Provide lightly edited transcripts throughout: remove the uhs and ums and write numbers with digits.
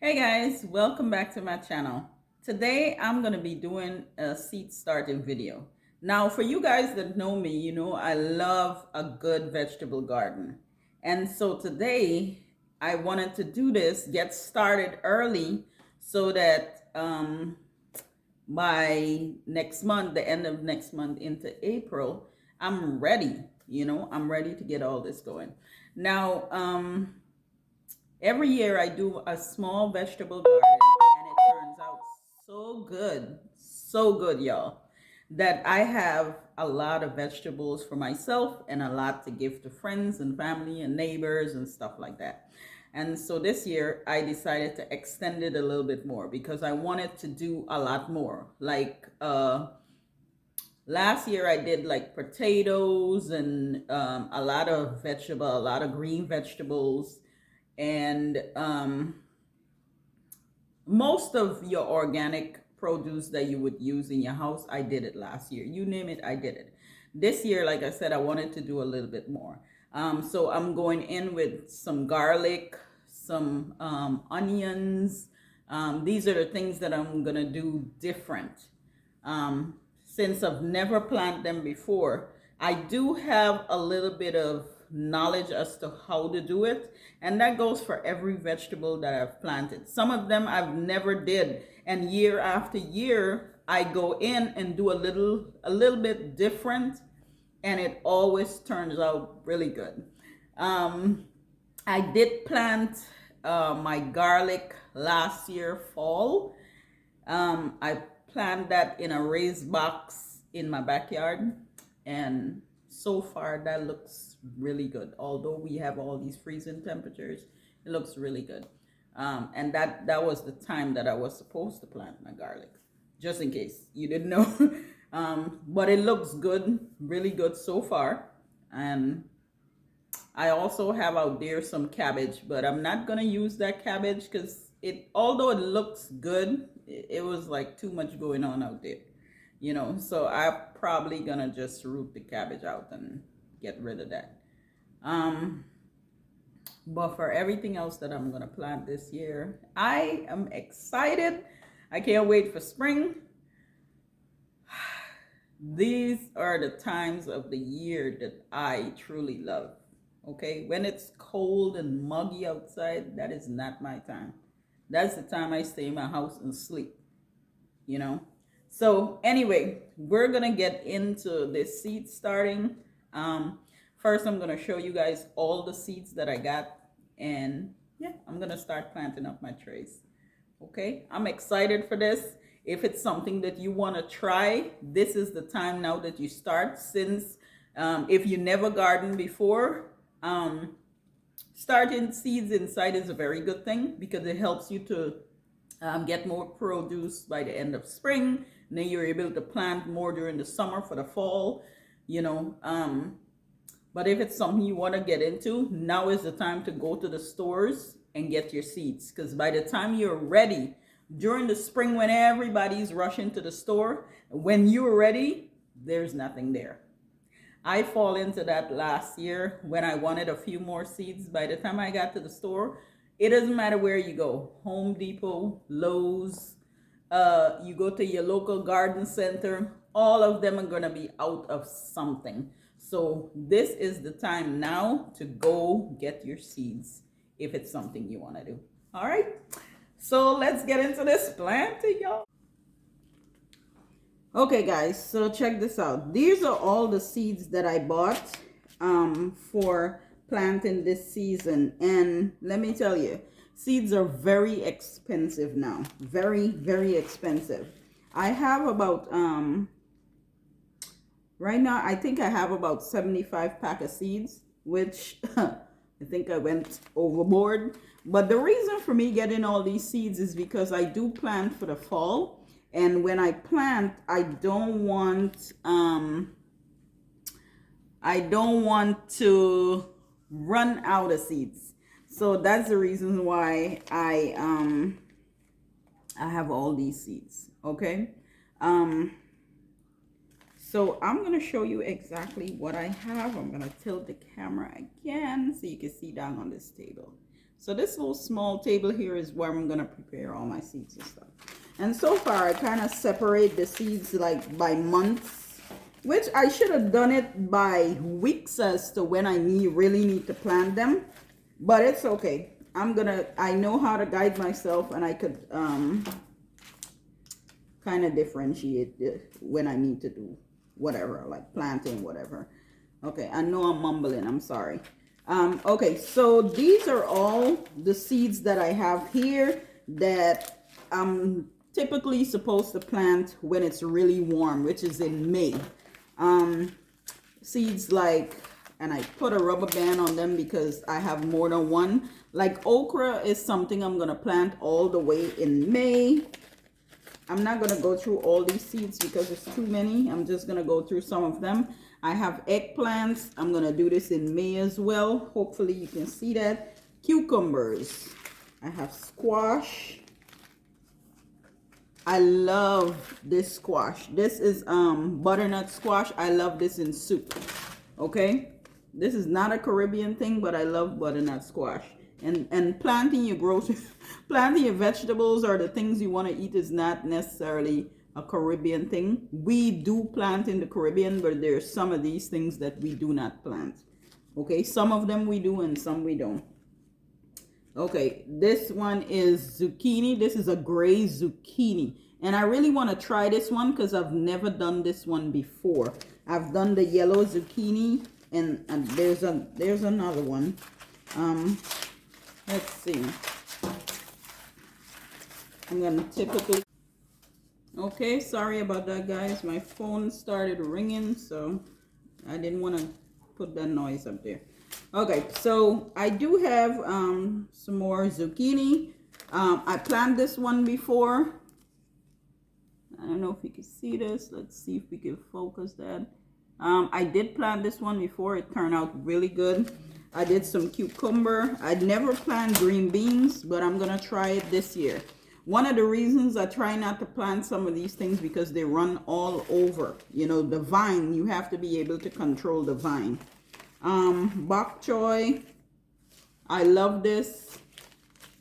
Hey guys, welcome back to my channel. Today I'm going to be doing a seed starting video. Now for you guys that know me, you know I love a good vegetable garden. And so today I wanted to do this, get started early so that by next month, the end of next month into April, I'm ready. I'm ready to get all this going. Now, every year I do a small vegetable garden and it turns out so good, y'all, that I have a lot of vegetables for myself and a lot to give to friends and family and neighbors and stuff like that. And so this year I decided to extend it a little bit more because I wanted to do a lot more. Like last year I did like potatoes and a lot of a lot of green vegetables and most of your organic produce that you would use in your house, I did it last year. You name it, I did it. This year, like I said, I wanted to do a little bit more. So I'm going in with some garlic, some onions. These are the things that I'm gonna do different. Since I've never planted them before, I do have a little bit of knowledge as to how to do it, and that goes for every vegetable that I've planted. Some of them I've never did, and year after year I go in and do a little bit different, and it always turns out really good. I did plant my garlic last year fall. I planted that in a raised box in my backyard, and so far that looks really good. Although we have all these freezing temperatures, it looks really good. And that was the time that I was supposed to plant my garlic, just in case you didn't know. But it looks good, really good so far. And I also have out there some cabbage, but I'm not gonna use that cabbage because although it looks good, it was like too much going on out there, So I'm probably gonna just root the cabbage out and get rid of that. But for everything else that I'm gonna plant this year, I am excited. I can't wait for spring. These are the times of the year that I truly love. Okay, when it's cold and muggy outside, that is not my time. That's the time I stay in my house and sleep, you know. So anyway, we're gonna get into the seed starting. First I'm gonna show you guys all the seeds that I got, and yeah, I'm gonna start planting up my trays. Okay, I'm excited for this. If it's something that you want to try, this is the time now that you start. Since if you never gardened before, starting seeds inside is a very good thing because it helps you to get more produce by the end of spring. And then you're able to plant more during the summer for the fall, you know. But if it's something you want to get into, now is the time to go to the stores and get your seeds. Because by the time you're ready, during the spring when everybody's rushing to the store, when you're ready, there's nothing there. I fall into that last year when I wanted a few more seeds. By the time I got to the store, it doesn't matter where you go. Home Depot, Lowe's, you go to your local garden center, all of them are going to be out of something. So this is the time now to go get your seeds if it's something you want to do. All right. So let's get into this planting, y'all. Okay, guys, so check this out. These are all the seeds that I bought for planting this season. And let me tell you, seeds are very expensive now. Very, very expensive. I have about, right now, I think I have about 75 pack of seeds, which I think I went overboard. But the reason for me getting all these seeds is because I do plant for the fall. And when I plant, I don't want to run out of seeds. So that's the reason why I have all these seeds. Okay. So I'm gonna show you exactly what I have. I'm gonna tilt the camera again so you can see down on this table. So this little small table here is where I'm gonna prepare all my seeds and stuff. And so far I kind of separate the seeds like by months, which I should have done it by weeks as to when I really need to plant them, but it's okay. I know how to guide myself, and I could kind of differentiate when I need to do whatever, like planting, whatever. Okay, I know I'm mumbling, I'm sorry. Okay, so these are all the seeds that I have here that I'm typically supposed to plant when it's really warm, which is in May. Seeds like, and I put a rubber band on them because I have more than one. Like okra is something I'm gonna plant all the way in May. I'm not gonna go through all these seeds because it's too many. I'm just gonna go through some of them. I have eggplants. I'm gonna do this in May as well. Hopefully you can see that. Cucumbers. I have squash. I love this squash. This is butternut squash. I love this in soup. Okay, this is not a Caribbean thing, but I love butternut squash. And planting your planting your vegetables or the things you want to eat is not necessarily a Caribbean thing. We do plant in the Caribbean, but there's some of these things that we do not plant. Okay, some of them we do and some we don't. Okay, this one is zucchini. This is a gray zucchini, and I really want to try this one because I've never done this one before. I've done the yellow zucchini, and there's another one. Let's see. I'm gonna typically. Okay, sorry about that, guys. My phone started ringing, so I didn't want to put that noise up there. Okay, so I do have some more zucchini. I planted this one before. I don't know if you can see this. Let's see if we can focus that. I did plant this one before. It turned out really good. I did some cucumber. I'd never planted green beans, but I'm gonna try it this year. One of the reasons I try not to plant some of these things because they run all over. You know, the vine, you have to be able to control the vine. Bok choy, I love this.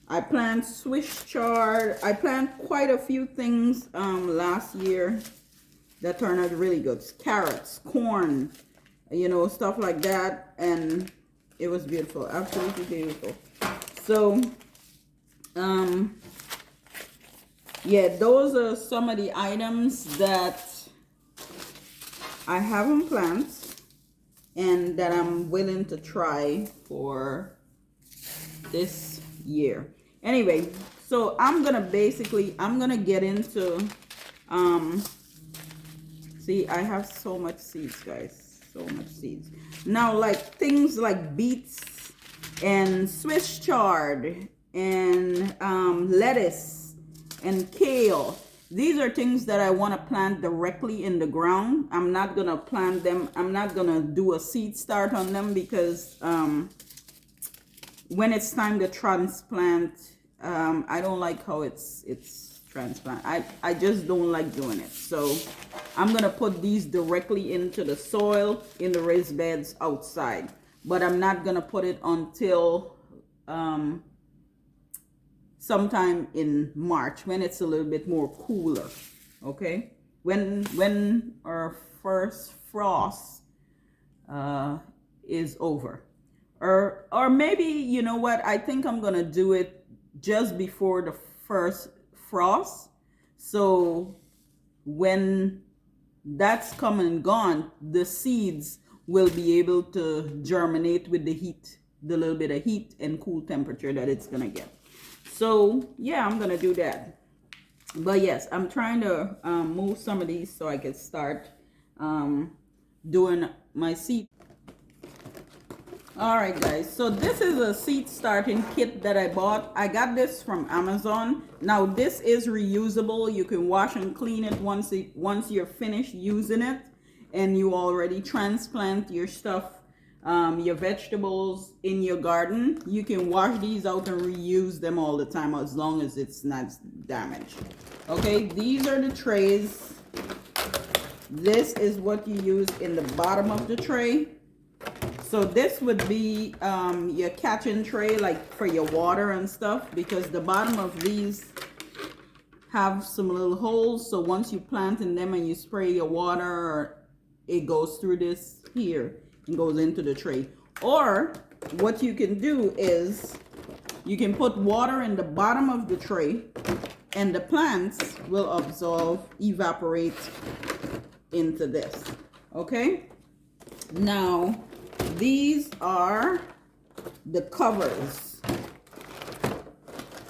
I plant Swiss chard. I planted quite a few things last year that turned out really good. Carrots, corn, you know, stuff like that, and it was beautiful, absolutely beautiful. So yeah, those are some of the items that I haven't planted and that I'm willing to try for this year. Anyway, so I'm gonna get into see, I have so much seeds, guys, so much seeds. Now, like things like beets and Swiss chard and lettuce and kale, these are things that I want to plant directly in the ground. I'm not gonna plant them, I'm not gonna do a seed start on them because when it's time to transplant, I don't like how it's transplant. I just don't like doing it. So I'm gonna put these directly into the soil in the raised beds outside, but I'm not gonna put it until sometime in March when it's a little bit more cooler. Okay, when our first frost is over, or maybe, you know what, I think I'm gonna do it just before the first frost, so when that's come and gone, the seeds will be able to germinate with the heat, the little bit of heat and cool temperature that it's gonna get. So yeah, I'm gonna do that. But yes, I'm trying to move some of these so I can start doing my seed. All right, guys, so this is a seed starting kit that I bought. I got this from Amazon. Now this is reusable. You can wash and clean it once you're finished using it and you already transplant your stuff, your vegetables in your garden. You can wash these out and reuse them all the time as long as it's not damaged. Okay, these are the trays. This is what you use in the bottom of the tray. So this would be your catching tray, like for your water and stuff, because the bottom of these have some little holes. So once you plant in them and you spray your water, it goes through this here and goes into the tray. Or what you can do is you can put water in the bottom of the tray and the plants will evaporate into this. Okay? Now, these are the covers.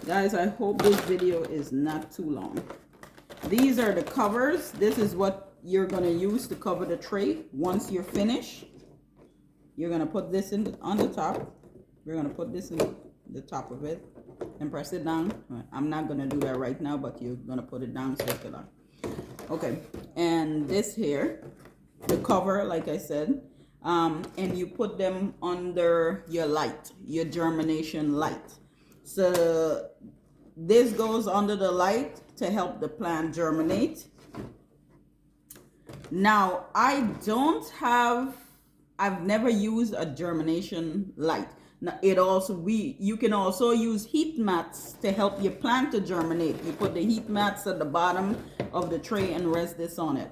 Guys, I hope this video is not too long. These are the covers. This is what you're going to use to cover the tray. Once you're finished, you're going to put this on the top. We're going to put this in the top of it and press it down. I'm not going to do that right now, but you're going to put it down circular. Okay, and this here, the cover, like I said, and you put them under your light, your germination light. So this goes under the light to help the plant germinate. Now, I've never used a germination light. Now, you can also use heat mats to help your plant to germinate. You put the heat mats at the bottom of the tray and rest this on it.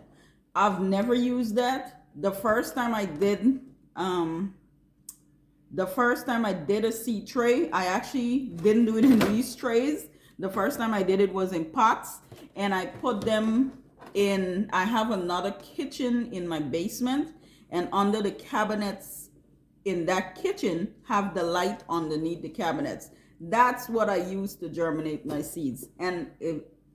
I've never used that. The first time I did a seed tray, I actually didn't do it in these trays. The first time I did it was in pots, and I put them in, I have another kitchen in my basement, and under the cabinets in that kitchen have the light underneath the cabinets. That's what I use to germinate my seeds, and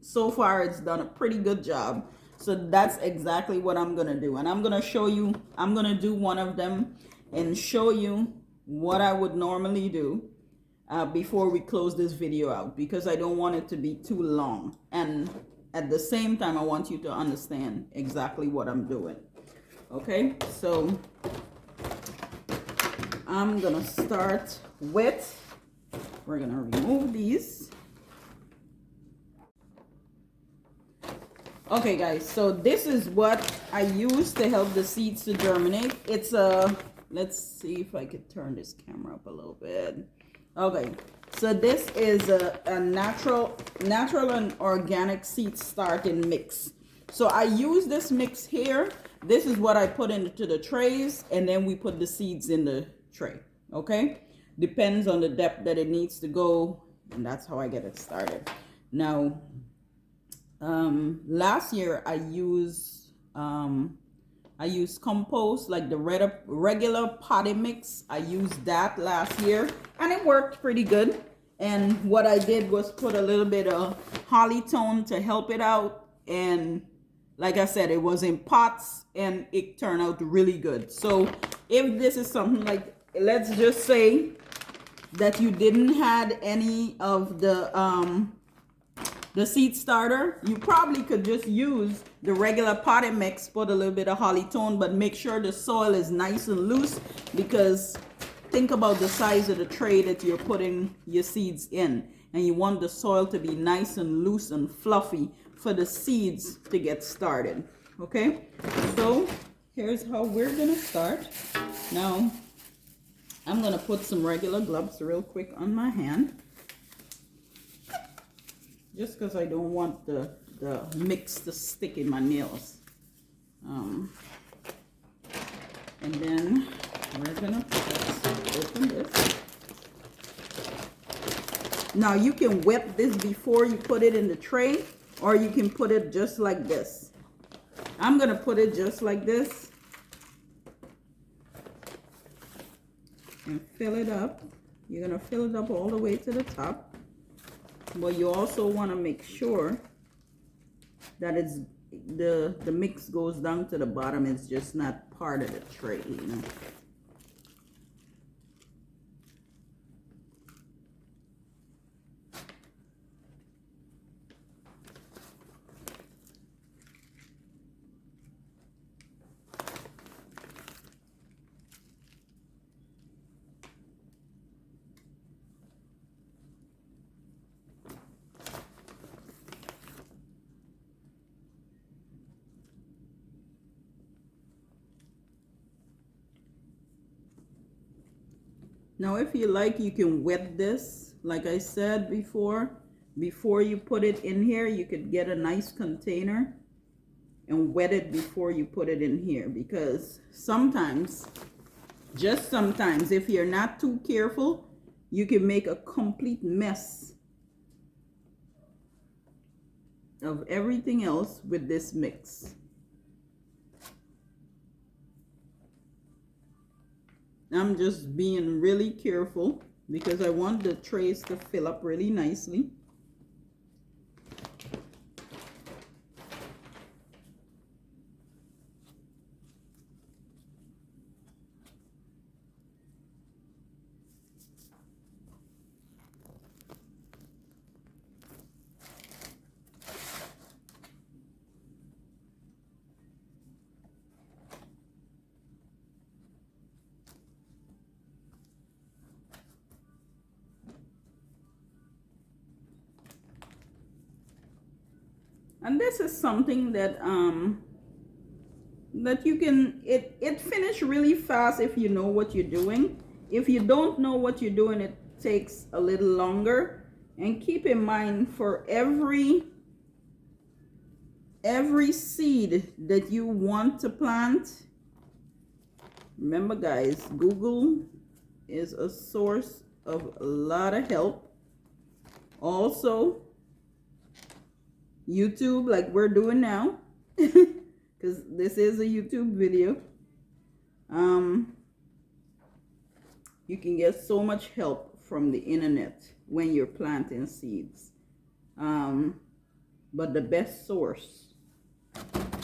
so far it's done a pretty good job. So that's exactly what I'm gonna do, and I'm gonna show you, I'm gonna do one of them and show you what I would normally do before we close this video out, because I don't want it to be too long, and at the same time I want you to understand exactly what I'm doing. Okay, so I'm gonna start with, we're gonna remove these. Okay guys, so this is what I use to help the seeds to germinate. It's a, let's see if I could turn this camera up a little bit. Okay, so this is a natural and organic seed starting mix. So I use this mix here. This is what I put into the trays, and then we put the seeds in the tray. Okay, depends on the depth that it needs to go, and that's how I get it started. Now, last year I used compost, like the regular potting mix. I used that last year and it worked pretty good. And what I did was put a little bit of holly tone to help it out, and like I said, it was in pots and it turned out really good. So if this is something like, let's just say that you didn't had any of the seed starter, you probably could just use the regular potting mix, put a little bit of holly tone, but make sure the soil is nice and loose, because think about the size of the tray that you're putting your seeds in, and you want the soil to be nice and loose and fluffy for the seeds to get started. Okay, so here's how we're gonna start. Now I'm gonna put some regular gloves real quick on my hand, just because I don't want the mix to stick in my nails. And then we're gonna open this. Now you can wet this before you put it in the tray, or you can put it just like this. I'm gonna put it just like this and fill it up. You're gonna fill it up all the way to the top. But you also want to make sure that it's the mix goes down to the bottom. It's just not part of the tray, you know. Now, if you like, you can wet this. Like I said before you put it in here, you could get a nice container and wet it before you put it in here, because sometimes, just sometimes, if you're not too careful, you can make a complete mess of everything else with this mix. I'm just being really careful because I want the trays to fill up really nicely. And this is something that that you can, it finish really fast if you know what you're doing. If you don't know what you're doing, it takes a little longer. And keep in mind, for every seed that you want to plant, remember guys, Google is a source of a lot of help. Also, YouTube, like we're doing now, because this is a YouTube video. You can get so much help from the internet when you're planting seeds. But the best source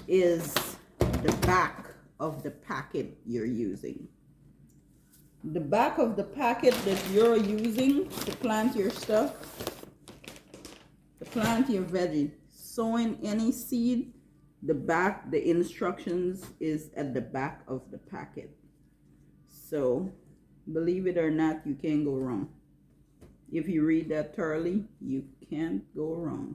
is the back of the packet you're using. The back of the packet that you're using to plant your stuff, to plant your veggie, sowing any seed, the instructions is at the back of the packet. So believe it or not, you can't go wrong. If you read that thoroughly, you can't go wrong.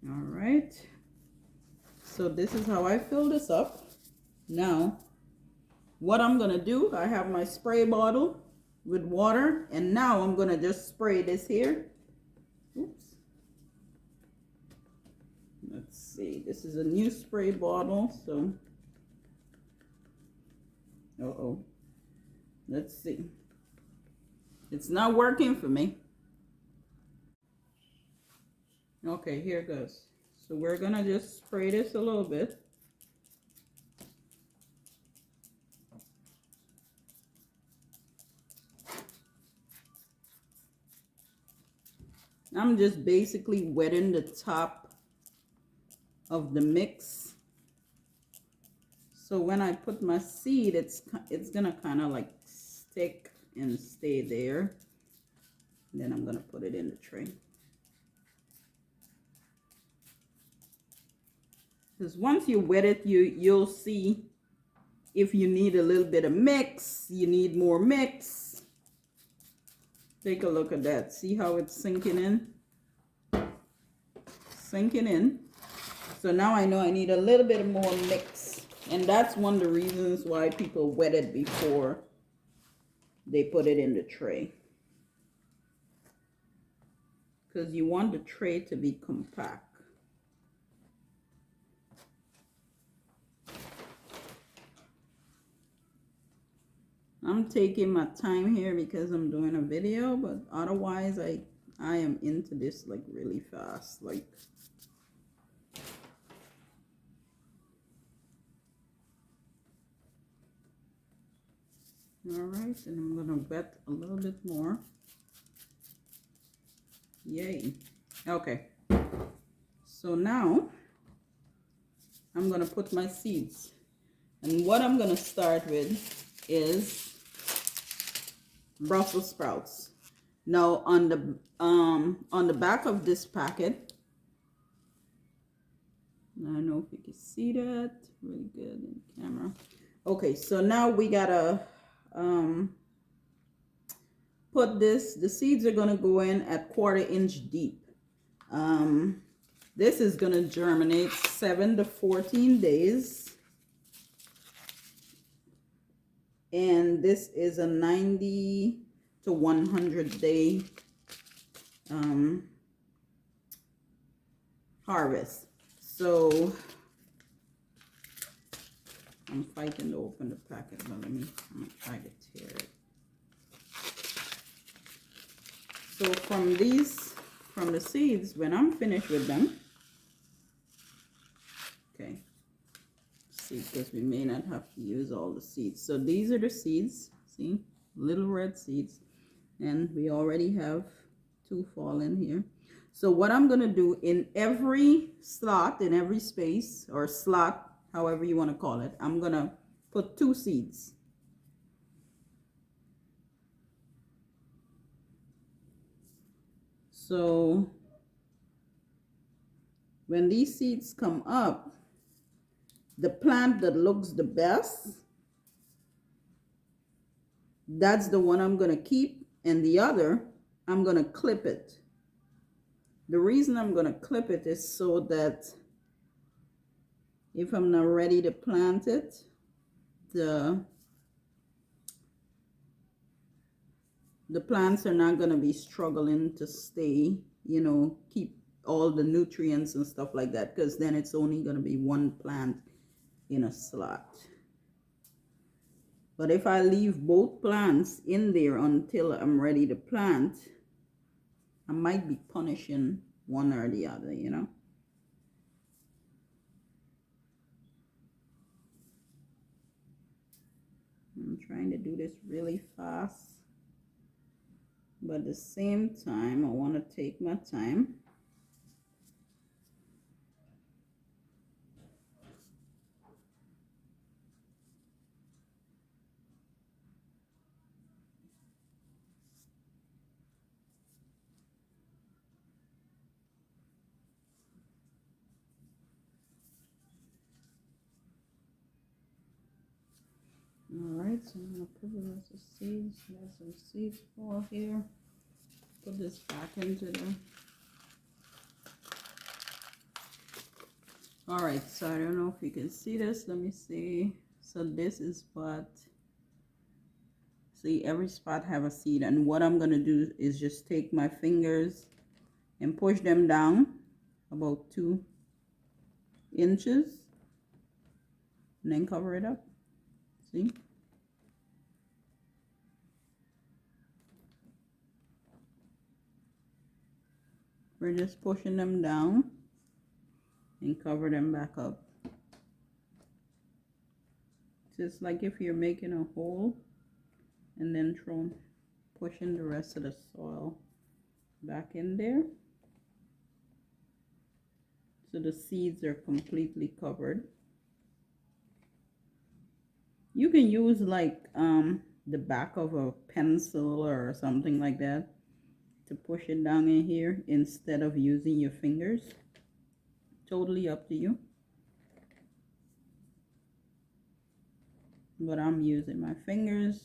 All right, so this is how I fill this up. Now what I'm gonna do, I have my spray bottle with water, and now I'm gonna just spray this here. Oops. Let's see, this is a new spray bottle, so let's see, it's not working for me. Okay, here it goes. So we're gonna just spray this a little bit. I'm just basically wetting the top of the mix. So when I put my seed, it's gonna kind of like stick and stay there. And then I'm gonna put it in the tray. Because once you wet it, you'll see if you need a little bit of mix, you need more mix. Take a look at that. See how it's sinking in? Sinking in. So now I know I need a little bit more mix. And that's one of the reasons why people wet it before they put it in the tray. Because you want the tray to be compact. I'm taking my time here because I'm doing a video, but otherwise I am into this like really fast, like. All right, and I'm gonna wet a little bit more. Yay. Okay, so now I'm gonna put my seeds, and what I'm gonna start with is Brussels sprouts. Now on the back of this packet, I don't know if you can see that really good in the camera. Okay, so now we gotta put this, the seeds are gonna go in at 1/4 inch deep. This is gonna germinate 7 to 14 days. And this is a 90 to 100 day harvest. So I'm fighting to open the packet, but I'm gonna try to tear it. So from the seeds, when I'm finished with them, okay, see, because we may not have to use all the seeds. So these are the seeds, see, little red seeds, and we already have 2 fallen here. So what I'm gonna do in every slot, in every space or slot, however you want to call it, I'm gonna put 2 seeds. So when these seeds come up, the plant that looks the best, that's the one I'm gonna keep, and the other, I'm gonna clip it. The reason I'm gonna clip it is so that if I'm not ready to plant it, the plants are not gonna be struggling to stay, you know, keep all the nutrients and stuff like that, because then it's only gonna be one plant in a slot. But if I leave both plants in there until I'm ready to plant, I might be punishing one or the other, you know. I'm trying to do this really fast, but at the same time, I want to take my time. Alright, so I'm going to put the rest of the seeds. There's some seeds fall here. Put this back into the... Alright, so I don't know if you can see this. Let me see. So this is what... See, every spot have a seed. And what I'm going to do is just take my fingers and push them down about 2 inches. And then cover it up. See? We're just pushing them down and cover them back up. Just like if you're making a hole and then pushing the rest of the soil back in there. So the seeds are completely covered. You can use like the back of a pencil or something like that to push it down in here instead of using your fingers. Totally up to you. But I'm using my fingers.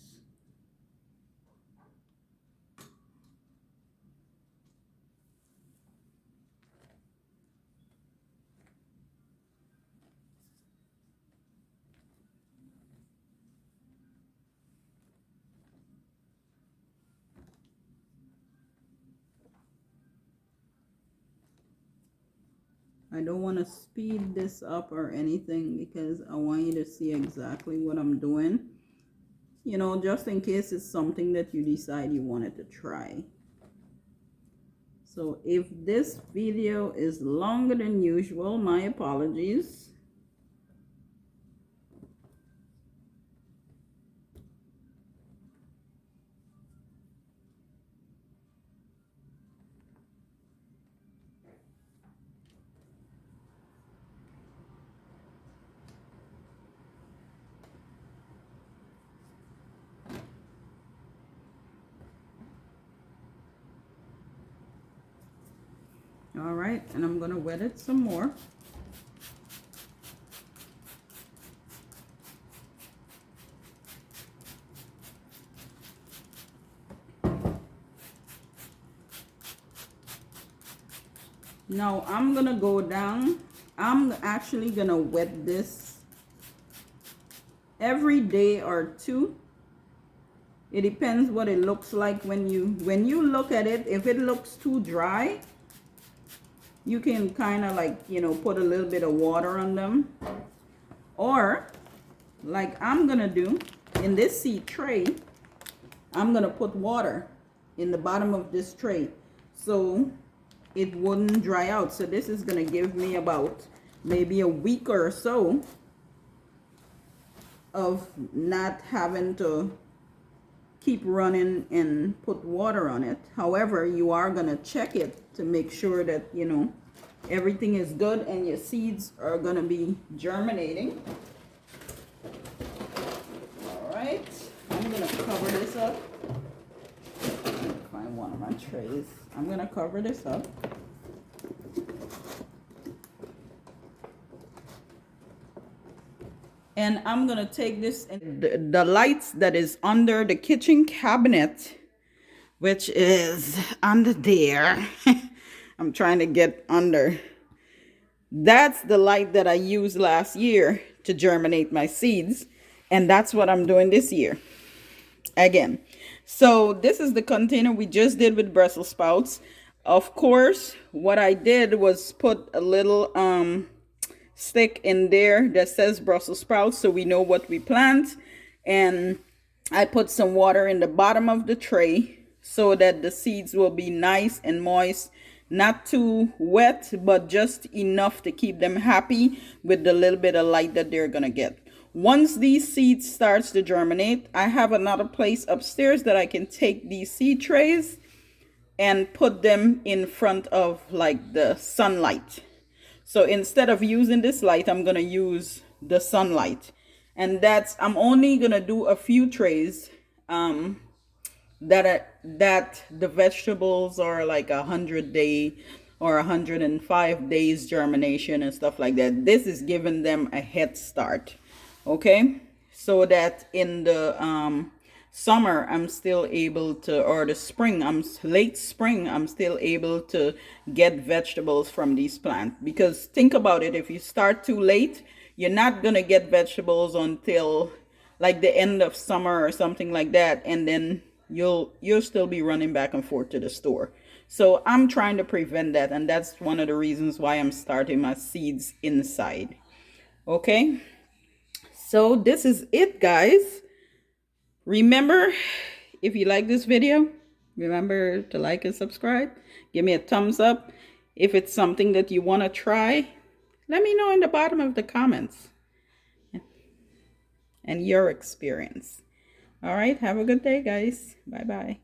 I don't want to speed this up or anything because I want you to see exactly what I'm doing. You know, just in case it's something that you decide you wanted to try. So if this video is longer than usual, my apologies. All right, and I'm gonna wet it some more. Now I'm gonna go down. I'm actually gonna wet this every day or 2 It depends what it looks like when you look at it. If it looks too dry, you can kind of like, you know, put a little bit of water on them. Or like I'm gonna do in this seed tray, I'm gonna put water in the bottom of this tray so it wouldn't dry out. So this is gonna give me about maybe a week or so of not having to keep running and put water on it. However, you are gonna check it to make sure that, you know, everything is good and your seeds are gonna be germinating. All right, I'm gonna cover this up. Find one of my trays. I'm gonna cover this up. And I'm gonna take this and the lights that is under the kitchen cabinet, which is under there. I'm trying to get under. That's the light that I used last year to germinate my seeds. And that's what I'm doing this year. Again. So this is the container we just did with Brussels sprouts. Of course, what I did was put a little stick in there that says Brussels sprouts so we know what we plant. And I put some water in the bottom of the tray so that the seeds will be nice and moist, not too wet, but just enough to keep them happy with the little bit of light that they're gonna get. Once these seeds starts to germinate, I have another place upstairs that I can take these seed trays and put them in front of like the sunlight. So instead of using this light, I'm gonna use the sunlight. And I'm only gonna do a few trays that the vegetables are like 100-day or 105 days germination and stuff like that. This is giving them a head start. Okay, so that in the summer I'm still able to, or the spring, late spring, I'm still able to get vegetables from these plants. Because think about it, if you start too late, you're not gonna get vegetables until like the end of summer or something like that, and then you'll still be running back and forth to the store. So I'm trying to prevent that, and that's one of the reasons why I'm starting my seeds inside. Okay. So this is it, guys. Remember, if you like this video, remember to like and subscribe. Give me a thumbs up. If it's something that you want to try, let me know in the bottom of the comments and your experience. All right, have a good day, guys. Bye-bye.